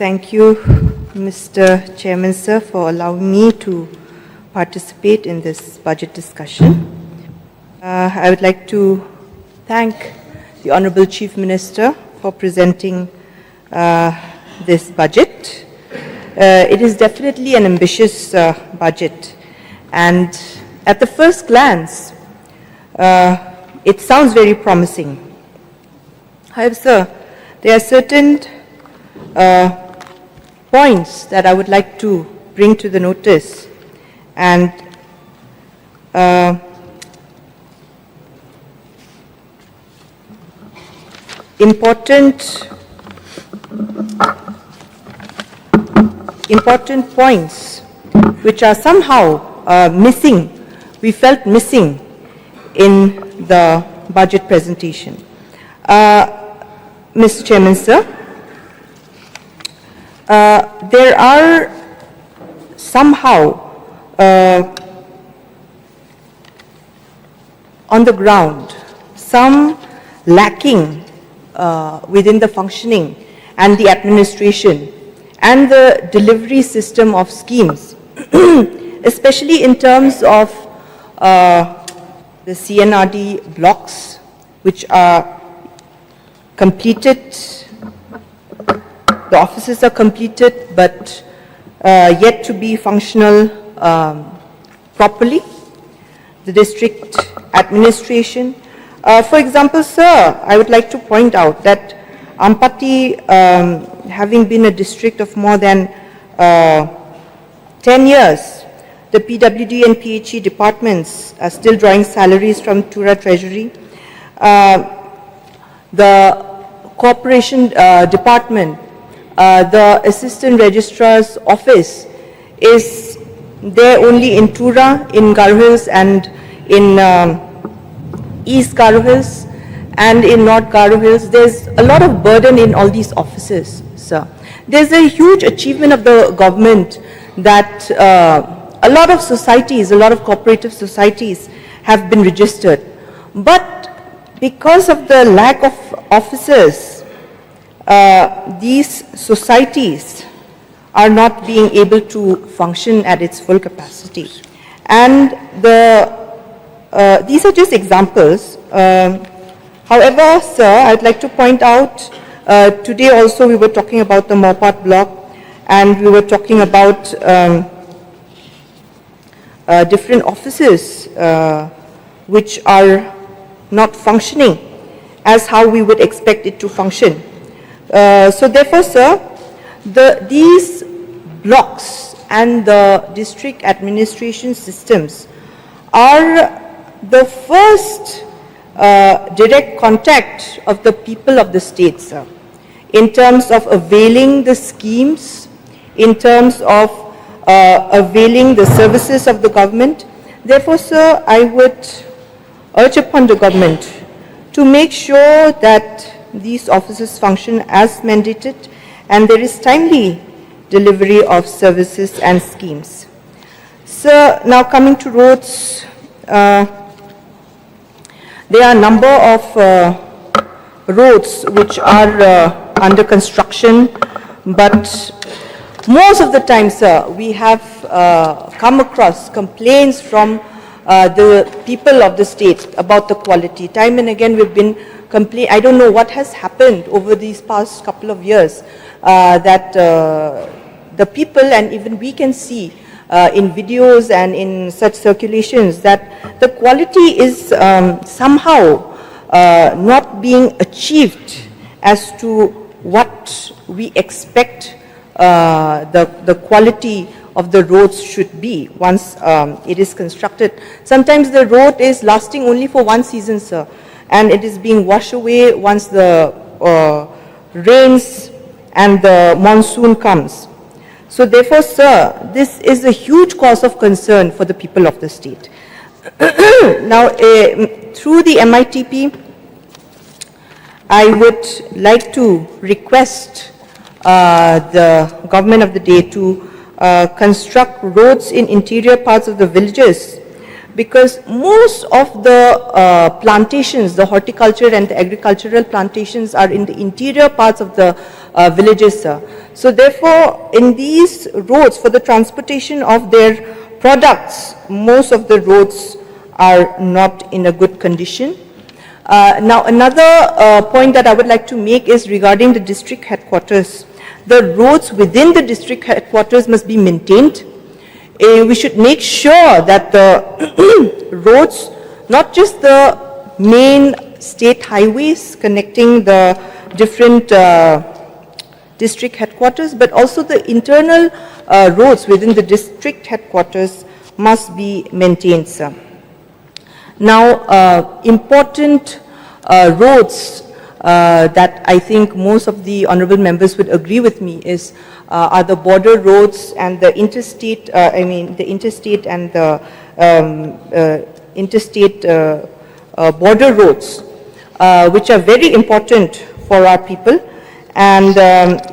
thank you, Mr. Chairman, sir, for allowing me to participate in this budget discussion. I would like to thank the Honorable Chief Minister for presenting this budget. It is definitely an ambitious budget, and at the first glance, it sounds very promising. However, sir, there are certain points that I would like to bring to the notice, and important points which are somehow missing, we felt missing in the budget presentation. Mr. Chairman, sir, there are somehow on the ground some lacking within the functioning and the administration and the delivery system of schemes, especially in terms of the CNRD blocks, which are completed. The offices are completed, but yet to be functional properly. The district administration. For example, sir, I would like to point out that Ampati, having been a district of more than 10 years, the PWD and PHE departments are still drawing salaries from Tura Treasury. The Corporation Department, the Assistant Registrar's office is there only in Tura, in Garo Hills, and in East Garo Hills, and in North Garo Hills. There's a lot of burden in all these offices, sir. There's a huge achievement of the government that a lot of societies, a lot of cooperative societies have been registered. But because of the lack of officers, these societies are not being able to function at its full capacity. And these are just examples. However, sir, I'd like to point out, today also we were talking about the Mopat block, and we were talking about different offices which are not functioning as how we would expect it to function. So therefore, sir, these blocks and the district administration systems are the first direct contact of the people of the state, sir, in terms of availing the schemes, in terms of availing the services of the government. Therefore, sir, I would urge upon the government to make sure that these offices function as mandated and there is timely delivery of services and schemes. Sir, now coming to roads, there are a number of roads which are under construction, but most of the time, sir, we have come across complaints from the people of the state about the quality. Time and again we've been complaining. I don't know what has happened over these past couple of years that the people, and even we can see in videos and in such circulations, that the quality is somehow not being achieved as to what we expect the quality of the roads should be once it is constructed. Sometimes the road is lasting only for one season, sir, and it is being washed away once the rains and the monsoon comes. So therefore, sir, this is a huge cause of concern for the people of the state. Now, through the MITP, I would like to request the government of the day to construct roads in interior parts of the villages, because most of the plantations, the horticulture and the agricultural plantations, are in the interior parts of the villages, sir. So therefore, in these roads, for the transportation of their products, most of the roads are not in a good condition. Now, another point that I would like to make is regarding the district headquarters. The roads within the district headquarters must be maintained. We should make sure that the roads, not just the main state highways connecting the different district headquarters, but also the internal roads within the district headquarters must be maintained, sir. Now, important roads that I think most of the honorable members would agree with me is are the border roads and the interstate, the interstate and the interstate border roads, which are very important for our people. And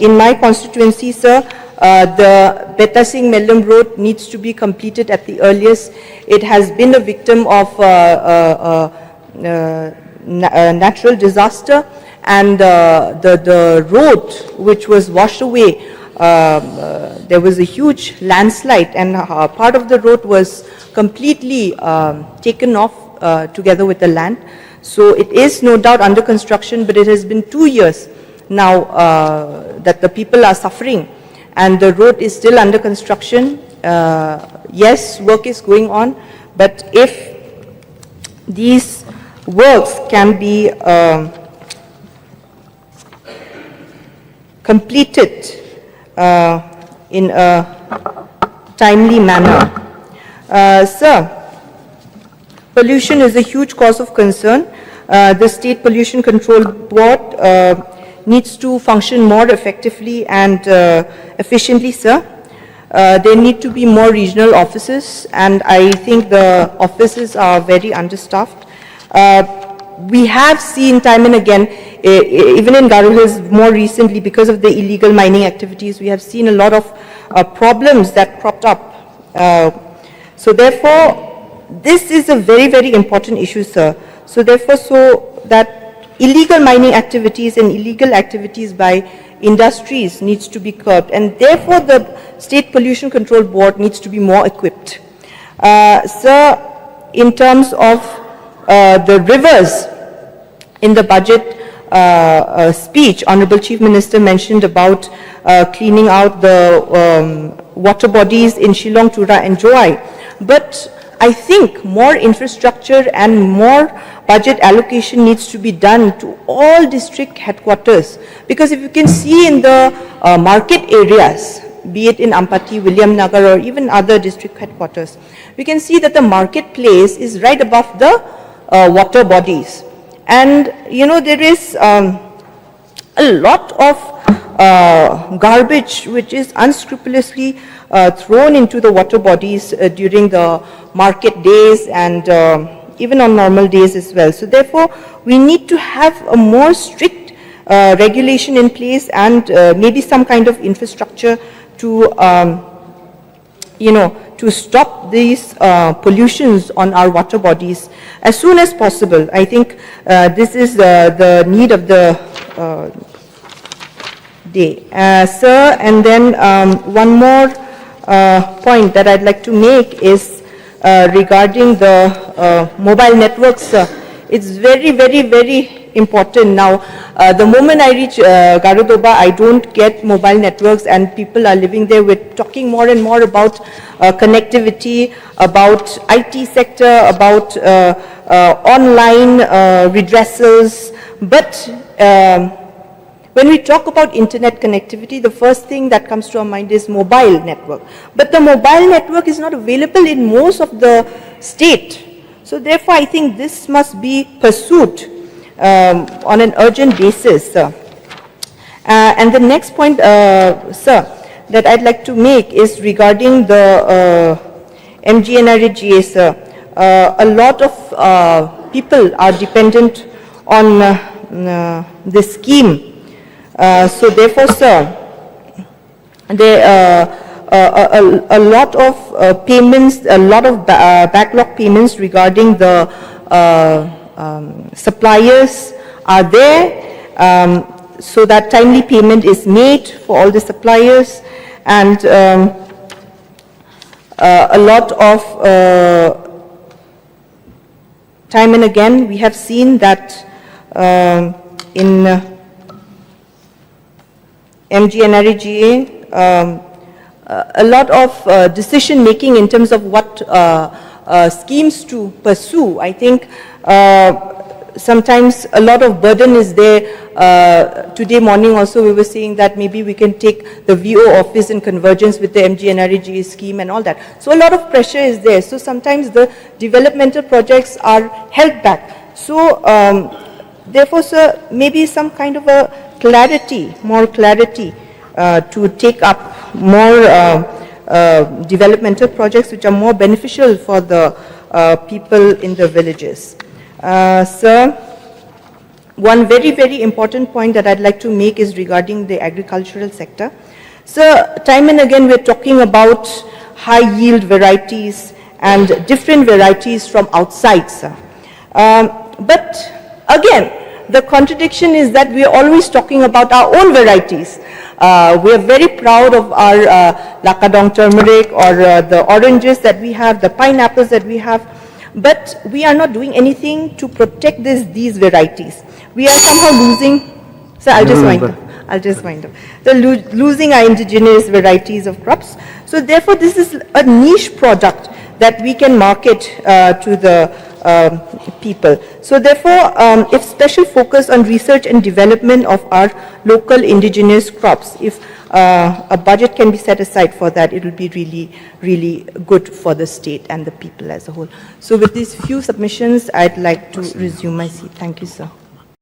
in my constituency, sir, the Beta Singh Mellam Road needs to be completed at the earliest. It has been a victim of natural disaster, and the road which was washed away, there was a huge landslide, and part of the road was completely taken off together with the land. So it is no doubt under construction, but it has been 2 years now that the people are suffering, and the road is still under construction. Yes, work is going on, but if these works can be completed in a timely manner. Sir, pollution is a huge cause of concern. The State Pollution Control Board needs to function more effectively and efficiently, sir. There need to be more regional offices, and I think the offices are very understaffed. We have seen time and again, even in Garo Hills more recently, because of the illegal mining activities, we have seen a lot of problems that cropped up. So therefore, this is a very, very important issue, sir. So therefore, so that illegal mining activities and illegal activities by industries needs to be curbed, and therefore the State Pollution Control Board needs to be more equipped. Sir, in terms of the rivers, in the budget speech, Honorable Chief Minister mentioned about cleaning out the water bodies in Shillong, Tura and Joai. But I think more infrastructure and more budget allocation needs to be done to all district headquarters, because if you can see in the market areas, be it in Ampati, William Nagar or even other district headquarters, we can see that the marketplace is right above the water bodies. And you know, there is a lot of garbage which is unscrupulously thrown into the water bodies during the market days and even on normal days as well. So therefore, we need to have a more strict regulation in place and maybe some kind of infrastructure to, you know, to stop these pollutions on our water bodies as soon as possible. I think this is the need of the day. Sir, and then one more point that I'd like to make is regarding the mobile networks. It's very, very, very important. Now, the moment I reach Garudoba, I don't get mobile networks, and people are living there with talking more and more about connectivity, about IT sector, about online redressals. But when we talk about internet connectivity, the first thing that comes to our mind is mobile network. But the mobile network is not available in most of the state. So therefore, I think this must be pursued on an urgent basis. And the next point, sir, that I'd like to make is regarding the MGNRGA, sir. A lot of people are dependent on this scheme. So therefore, sir, there a lot of payments, a lot of backlog payments regarding the suppliers are there. so that timely payment is made for all the suppliers, and a lot of time and again we have seen that in MGNREGA, a lot of decision making in terms of what schemes to pursue. I think sometimes a lot of burden is there. Today morning also we were saying that maybe we can take the VO office in convergence with the MGNREGA scheme and all that. So a lot of pressure is there. So sometimes the developmental projects are held back. So therefore, sir, maybe some kind of a clarity, more clarity to take up more developmental projects which are more beneficial for the people in the villages. Sir, one very, very important point that I'd like to make is regarding the agricultural sector. So, time and again we're talking about high yield varieties and different varieties from outside, sir. But again, the contradiction is that we are always talking about our own varieties. We are very proud of our Lakadong turmeric or the oranges that we have, the pineapples that we have, but we are not doing anything to protect these varieties. We are somehow losing, so I'll just wind up. So losing our indigenous varieties of crops. So therefore this is a niche product that we can market to the people. So therefore, if special focus on research and development of our local indigenous crops, if a budget can be set aside for that, it will be really, really good for the state and the people as a whole. So with these few submissions, I'd like to resume my seat. Thank you, sir.